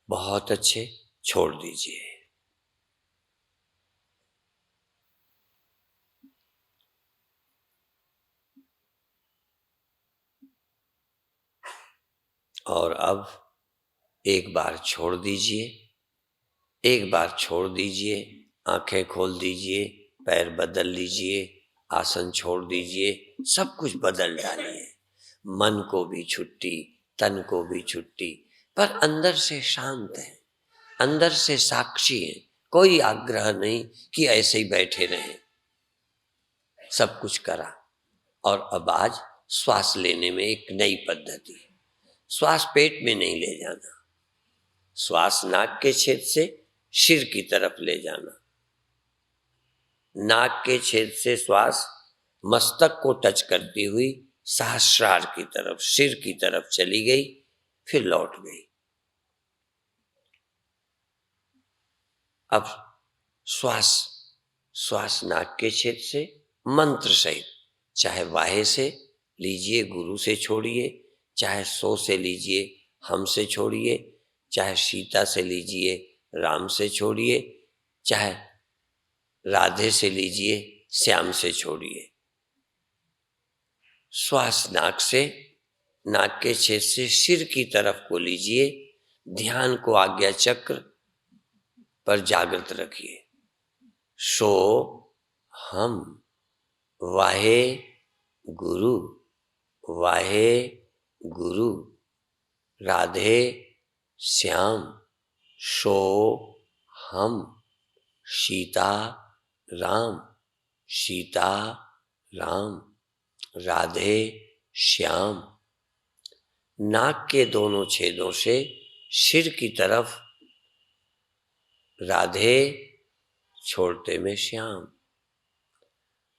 बहुत अच्छे, छोड़ दीजिए। और अब एक बार छोड़ दीजिए, एक बार छोड़ दीजिए, आंखें खोल दीजिए, पैर बदल लीजिए, आसन छोड़ दीजिए, सब कुछ बदल डालिए। मन को भी छुट्टी, तन को भी छुट्टी, पर अंदर से शांत है, अंदर से साक्षी है। कोई आग्रह नहीं कि ऐसे ही बैठे रहें। सब कुछ करा और अब आज श्वास लेने में एक नई पद्धति है। श्वास पेट में नहीं ले जाना, श्वास नाक के छेद से सिर की तरफ ले जाना। नाक के छेद से श्वास मस्तक को टच करती हुई सहस्रार की तरफ, सिर की तरफ चली गई, फिर लौट गई। अब श्वास नाक के छेद से मंत्र सहित, चाहे वाहे से लीजिए, गुरु से छोड़िए, चाहे सो से लीजिए, हम से छोड़िए, चाहे सीता से लीजिए, राम से छोड़िए, चाहे राधे से लीजिए, श्याम से छोड़िए। श्वास नाक से, नाक के छेद से सिर की तरफ को लीजिए, ध्यान को आज्ञा चक्र पर जागृत रखिए। सो हम, वाहे गुरु, वाहे गुरु, राधे श्याम, सो हम, सीता राम, सीता राम, राधे श्याम। नाक के दोनों छेदों से सिर की तरफ राधे, छोड़ते में श्याम,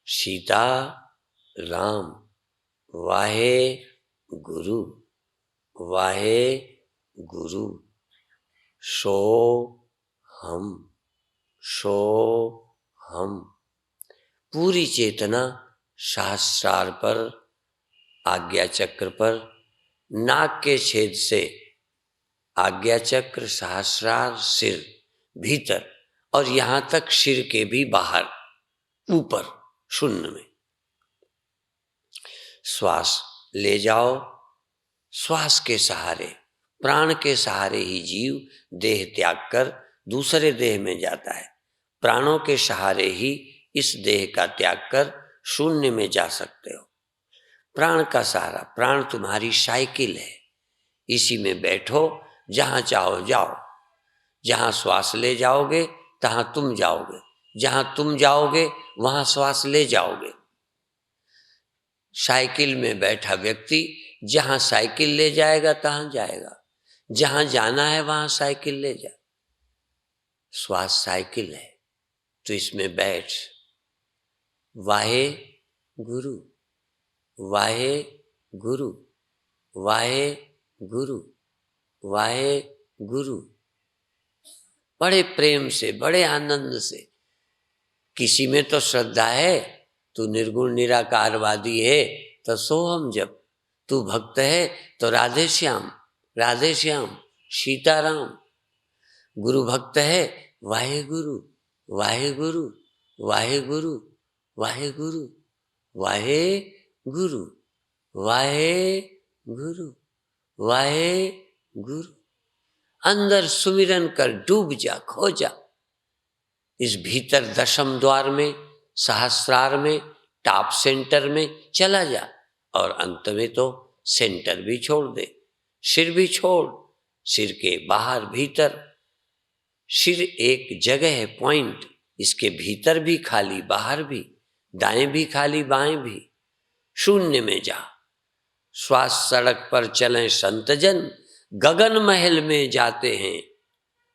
सीता राम, वाहे गुरु, वाहे गुरु, सो हम, सो हम। पूरी चेतना सहस्रार पर, आज्ञा चक्र पर, नाक के छेद से आज्ञा चक्र, सहस्रार, सिर भीतर और यहां तक सिर के भी बाहर, ऊपर शून्य में श्वास ले जाओ। श्वास के सहारे, प्राण के सहारे ही जीव देह त्याग कर दूसरे देह में जाता है। प्राणों के सहारे ही इस देह का त्याग कर शून्य में जा सकते हो। प्राण का सहारा, प्राण तुम्हारी साइकिल है, इसी में बैठो, जहां चाहो जाओ। जहां श्वास ले जाओगे तहां तुम जाओगे, जहां तुम जाओगे वहां श्वास ले जाओगे। साइकिल में बैठा व्यक्ति जहां साइकिल ले जाएगा तहां जाएगा, जहां जाना है वहां साइकिल ले जा। श्वास साइकिल है तो इसमें बैठ। वाहे गुरु, वाहे गुरु, वाहे गुरु, वाहे गुरु। बड़े प्रेम से, बड़े आनंद से। किसी में तो श्रद्धा है, तू निर्गुण निराकारवादी है तो सोहम जप, तू भक्त है तो राधे श्याम, राधे श्याम, सीताराम। गुरु भक्त है, वाहे गुरु, वाहे गुरु, वाहे गुरु, वाहे गुरु, वाहे गुरु, वाहे गुरु, वाहे गुरु। अंदर सुमिरन कर डूब जा, खो जा। इस भीतर दशम द्वार में, सहस्रार में, टॉप सेंटर में चला जा और अंत में तो सेंटर भी छोड़ दे, सिर भी छोड़, सिर के बाहर भीतर। सिर एक जगह है, पॉइंट, इसके भीतर भी खाली, बाहर भी, दाएं भी खाली, बाएं भी। शून्य में जा। श्वास सड़क पर चलें संतजन, गगन महल में जाते हैं।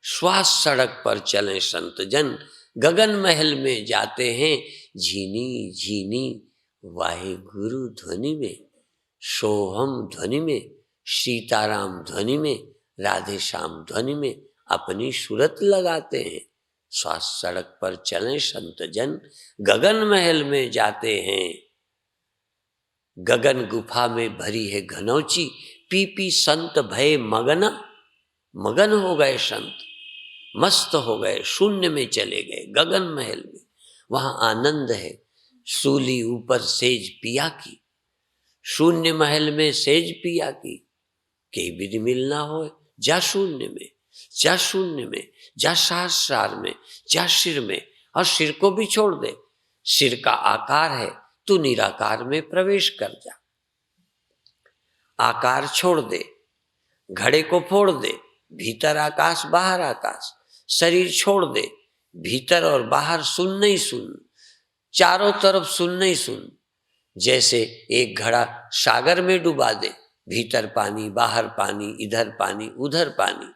श्वास सड़क पर चलें संतजन, गगन महल में जाते हैं। झीनी झीनी वाहिगुरु ध्वनि में, सोहम ध्वनि में, सीताराम ध्वनि में, राधे श्याम ध्वनि में अपनी सूरत लगाते हैं। श्वास सड़क पर चलें संतजन, गगन महल में जाते हैं। गगन गुफा में भरी है घनौची, पी पी संत भय मगना। मगन हो गए संत, मस्त हो गए, शून्य में चले गए, गगन महल में। वहां आनंद है। सूली ऊपर सेज पिया की, शून्य महल में सेज पिया की। के विधि मिलना हो, जा शून्य में, जा शून्य में, जा सहस्रार में, जा सिर में, और सिर को भी छोड़ दे। सिर का आकार है, तू निराकार में प्रवेश कर जा। आकार छोड़ दे, घड़े को फोड़ दे, भीतर आकाश बाहर आकाश। शरीर छोड़ दे, भीतर और बाहर सुन नहीं सुन, चारों तरफ सुन नहीं सुन। जैसे एक घड़ा सागर में डुबा दे, भीतर पानी, बाहर पानी, इधर पानी, उधर पानी।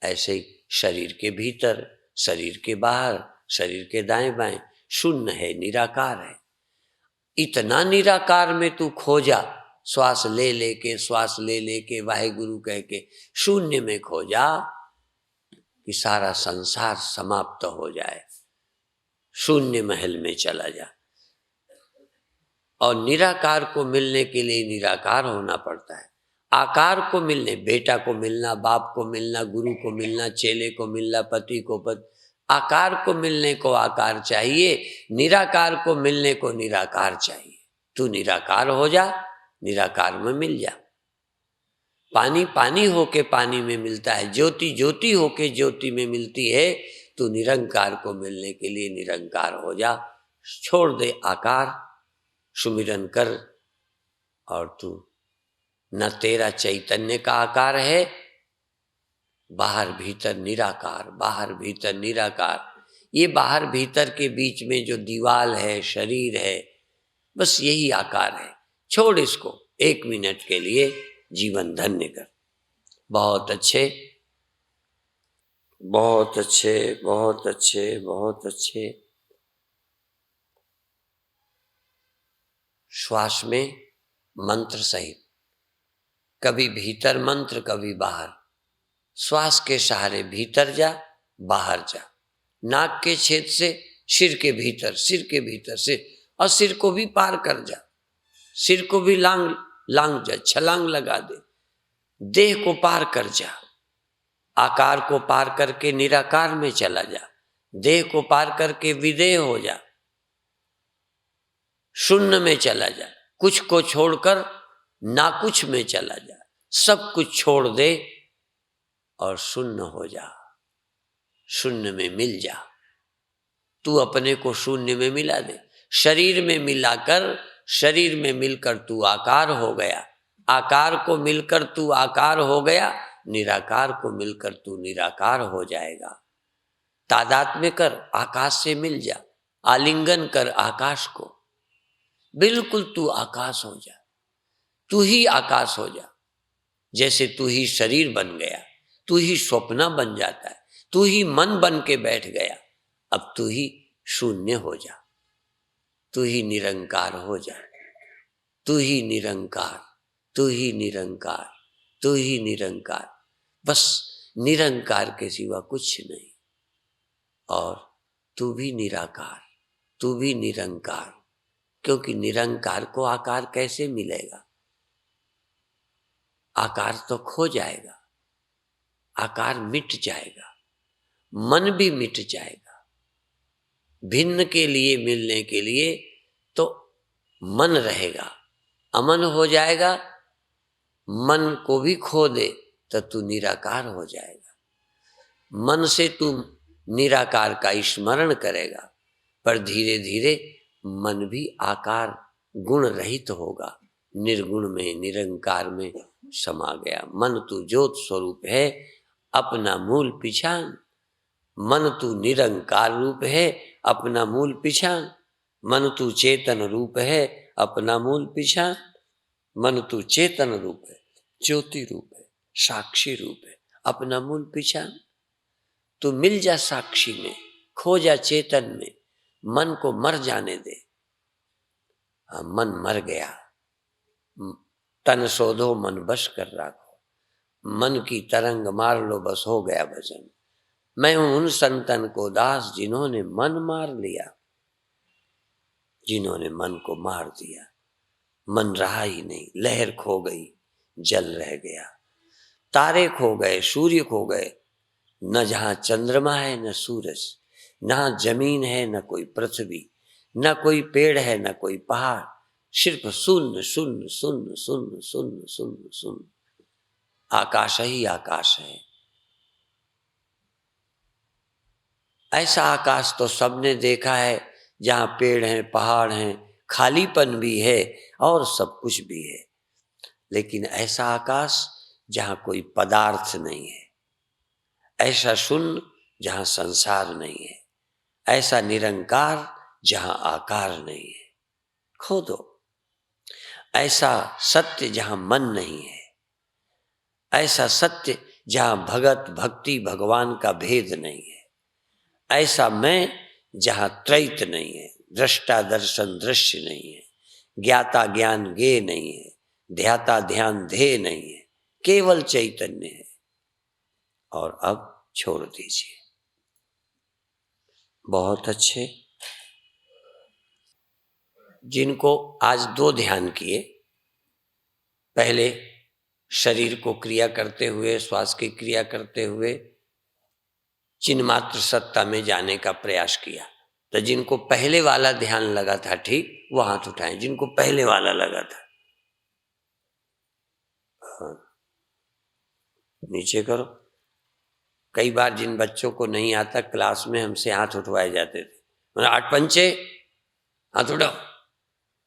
ऐसे ही शरीर के भीतर, शरीर के बाहर, शरीर के दाएं बाएं शून्य है, निराकार है। इतना निराकार में तू खो जा। श्वास ले लेके, श्वास ले लेके वाहेगुरु कह के शून्य में खो जा कि सारा संसार समाप्त हो जाए। शून्य महल में चला जा। और निराकार को मिलने के लिए निराकार होना पड़ता है। आकार को मिलने, बेटा को मिलना, बाप को मिलना, गुरु को मिलना, चेले को मिलना, पति को पति, आकार को मिलने को आकार चाहिए, निराकार को मिलने को निराकार चाहिए। तू निराकार हो जा, निराकार में मिल जा। पानी पानी होके पानी में मिलता है, ज्योति ज्योति होके ज्योति में मिलती है। तू निरंकार को मिलने के लिए निरंकार हो जा। छोड़ दे आकार, सुमिरन कर, और तू न तेरा चैतन्य का आकार है, बाहर भीतर निराकार, बाहर भीतर निराकार। ये बाहर भीतर के बीच में जो दीवाल है, शरीर है, बस यही आकार है। छोड़ इसको, 1 मिनट के लिए जीवन धन्य कर। बहुत अच्छे, बहुत अच्छे, बहुत अच्छे, बहुत अच्छे। श्वास में मंत्र सहित, कभी भीतर मंत्र, कभी बाहर। श्वास के सहारे भीतर जा, बाहर जा। नाक के छेद से सिर के भीतर, सिर के भीतर से, और सिर को भी पार कर जा। सिर को भी लांग जा, छलांग लगा दे। देह को पार कर जा। आकार को पार करके निराकार में चला जा। देह को पार करके विदेह हो जा, शून्य में चला जा। कुछ को छोड़कर ना कुछ में चला जा। सब कुछ छोड़ दे और शून्य हो जा, शून्य में मिल जा। तू अपने को शून्य में मिला दे। शरीर में मिलाकर, शरीर में मिलकर तू आकार हो गया। आकार को मिलकर तू आकार हो गया। निराकार को मिलकर तू निराकार हो जाएगा। तादात्म्य कर, आकाश से मिल जा। आलिंगन कर आकाश को, बिल्कुल तू आकाश हो जा। तू ही आकाश हो जा। जैसे तू ही शरीर बन गया, तू ही स्वप्न बन जाता है, तू ही मन बन के बैठ गया। अब तू ही शून्य हो जा, तू ही निरंकार हो जा। तू ही निरंकार, तू ही निरंकार, तू ही निरंकार। बस निरंकार के सिवा कुछ नहीं। और तू भी निराकार, तू भी निरंकार। क्योंकि निरंकार को आकार कैसे मिलेगा? आकार तो खो जाएगा, आकार मिट जाएगा, मन भी मिट जाएगा। भिन्न के लिए मिलने के लिए तो मन रहेगा, अमन हो जाएगा। मन को भी खो दे तो तू निराकार हो जाएगा। मन से तू निराकार का स्मरण करेगा, पर धीरे धीरे मन भी आकार गुण रहित होगा। निर्गुण में, निरंकार में समा गया। मन तू ज्योत स्वरूप है, अपना मूल पिछान। मन तू निरंकार रूप है, अपना मूल पिछान। मन तू चेतन रूप है, अपना मूल पिछान। मन तू चेतन रूप है, ज्योति रूप है, साक्षी रूप है, अपना मूल पिछान। तू मिल जा साक्षी में, खो जा चेतन में, मन को मर जाने दे। हाँ, मन मर गया। तन शोधो मन बस कर राखो, मन की तरंग मार लो बस हो गया भजन। मैं हूं उन संतन को दास जिन्होंने मन मार लिया, जिन्होंने मन को मार दिया। मन रहा ही नहीं, लहर खो गई, जल रह गया। तारे खो गए, सूर्य खो गए, न जहां चंद्रमा है न सूरज, न जमीन है न कोई पृथ्वी, न कोई पेड़ है न कोई पहाड़, सिर्फ शून्य शून्य शून्य शून्य शून्य शून्य शून्य। आकाश ही आकाश है। ऐसा आकाश तो सबने देखा है जहां पेड़ हैं, पहाड़ हैं, खालीपन भी है और सब कुछ भी है। लेकिन ऐसा आकाश जहां कोई पदार्थ नहीं है, ऐसा शून्य जहां संसार नहीं है, ऐसा निरंकार जहां आकार नहीं है, खोदो। ऐसा सत्य जहां मन नहीं है, ऐसा सत्य जहां भगत भक्ति भगवान का भेद नहीं है, ऐसा मैं जहां त्रैत नहीं है, दृष्टा दर्शन दृश्य नहीं है, ज्ञाता ज्ञान ज्ञेय नहीं है, ध्याता ध्यान ध्येय नहीं है, केवल चैतन्य है। और अब छोड़ दीजिए। बहुत अच्छे। जिनको आज 2 ध्यान किए, पहले शरीर को क्रिया करते हुए, श्वास की क्रिया करते हुए चिन्मात्र सत्ता में जाने का प्रयास किया, तो जिनको पहले वाला ध्यान लगा था ठीक, वो हाथ उठाएं। जिनको पहले वाला लगा था, हाँ, नीचे करो। कई बार जिन बच्चों को नहीं आता, क्लास में हमसे हाथ उठवाए जाते थे, 8 पंचे हाथ उठाओ।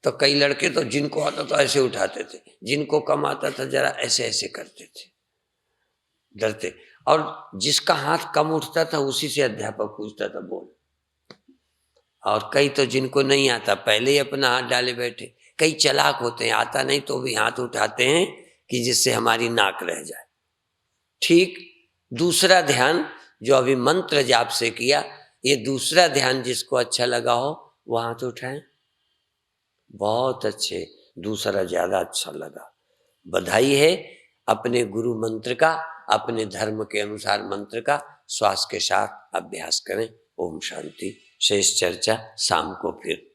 तो कई लड़के तो जिनको आता तो ऐसे उठाते थे, जिनको कम आता था जरा ऐसे ऐसे करते थे, डरते। और जिसका हाथ कम उठता था उसी से अध्यापक पूछता था बोल। और कई तो जिनको नहीं आता पहले ही अपना हाथ डाले बैठे। कई चालाक होते हैं, आता नहीं तो भी हाथ उठाते हैं कि जिससे हमारी नाक रह जाए। ठीक दूसरा ध्यान जो अभी मंत्र जाप से किया, ये दूसरा ध्यान जिसको अच्छा लगा हो वो हाथ उठाएं। बहुत अच्छे, दूसरा ज्यादा अच्छा लगा, बधाई है। अपने गुरु मंत्र का, अपने धर्म के अनुसार मंत्र का श्वास के साथ अभ्यास करें। ओम शांति। शेष चर्चा शाम को फिर